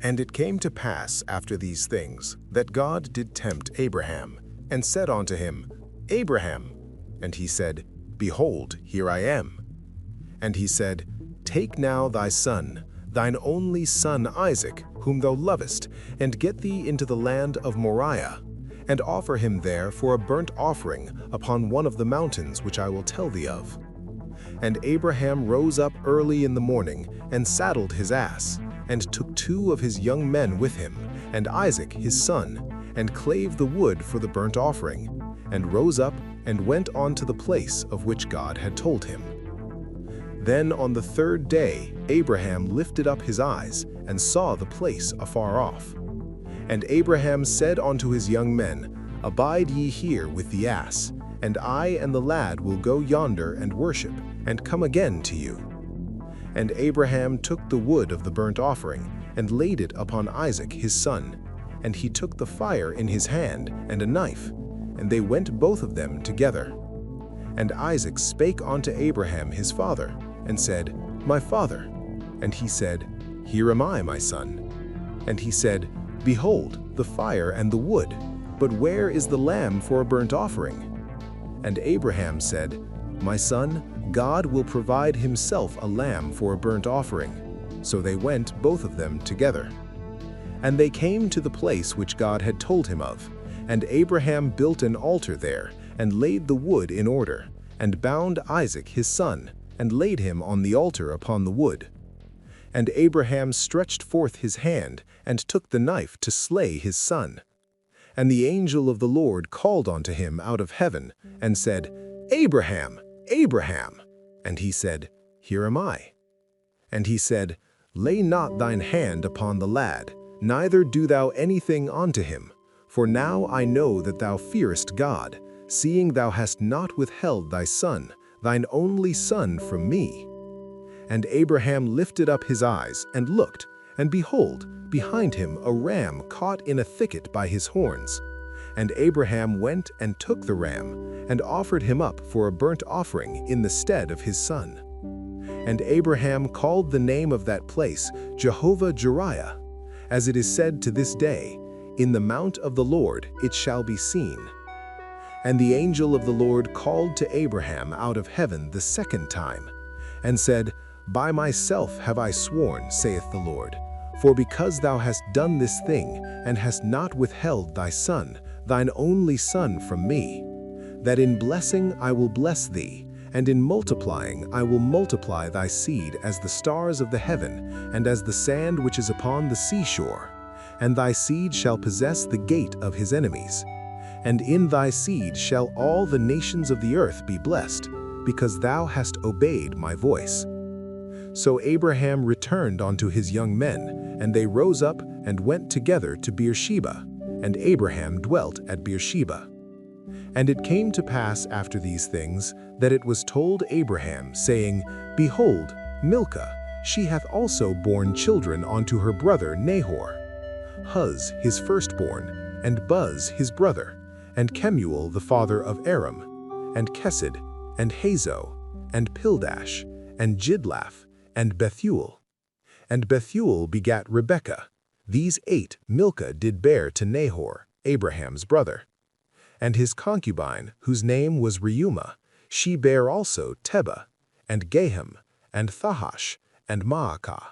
And it came to pass after these things, that God did tempt Abraham, and said unto him, Abraham. And he said, Behold, here I am. And he said, Take now thy son, thine only son Isaac, whom thou lovest, and get thee into the land of Moriah, and offer him there for a burnt offering upon one of the mountains which I will tell thee of. And Abraham rose up early in the morning, and saddled his ass, and took 2 of his young men with him, and Isaac his son, and clave the wood for the burnt offering, and rose up and went on to the place of which God had told him. Then on the 3rd day Abraham lifted up his eyes, and saw the place afar off. And Abraham said unto his young men, Abide ye here with the ass, and I and the lad will go yonder and worship, and come again to you. And Abraham took the wood of the burnt offering, and laid it upon Isaac his son. And he took the fire in his hand, and a knife, and they went both of them together. And Isaac spake unto Abraham his father, and said, My father. And he said, Here am I, my son. And he said, Behold, the fire and the wood, but where is the lamb for a burnt offering? And Abraham said, My son, God will provide himself a lamb for a burnt offering. So they went both of them together. And they came to the place which God had told him of. And Abraham built an altar there, and laid the wood in order, and bound Isaac his son, and laid him on the altar upon the wood. And Abraham stretched forth his hand, and took the knife to slay his son. And the angel of the Lord called unto him out of heaven, and said, Abraham, Abraham. And he said, Here am I. And he said, Lay not thine hand upon the lad, neither do thou anything unto him. For now I know that thou fearest God, seeing thou hast not withheld thy son, thine only son, from me. And Abraham lifted up his eyes, and looked, and behold, behind him a ram caught in a thicket by his horns. And Abraham went and took the ram, and offered him up for a burnt offering in the stead of his son. And Abraham called the name of that place Jehovah-Jireh, as it is said to this day, In the mount of the Lord it shall be seen. And the angel of the Lord called to Abraham out of heaven the 2nd time, and said, By myself have I sworn, saith the Lord, for because thou hast done this thing, and hast not withheld thy son, thine only son, from me, that in blessing I will bless thee, and in multiplying I will multiply thy seed as the stars of the heaven, and as the sand which is upon the seashore. And thy seed shall possess the gate of his enemies. And in thy seed shall all the nations of the earth be blessed, because thou hast obeyed my voice. So Abraham returned unto his young men, and they rose up and went together to Beersheba, and Abraham dwelt at Beersheba. And it came to pass after these things, that it was told Abraham, saying, Behold, Milcah, she hath also borne children unto her brother Nahor, Huz his firstborn, and Buz his brother, and Kemuel the father of Aram, and Kesed, and Hazo, and Pildash, and Jidlaph, and Bethuel. And Bethuel begat Rebekah. These 8 Milcah did bear to Nahor, Abraham's brother. And his concubine, whose name was Reumah, she bare also Tebah, and Gaham, and Thahash, and Maacah.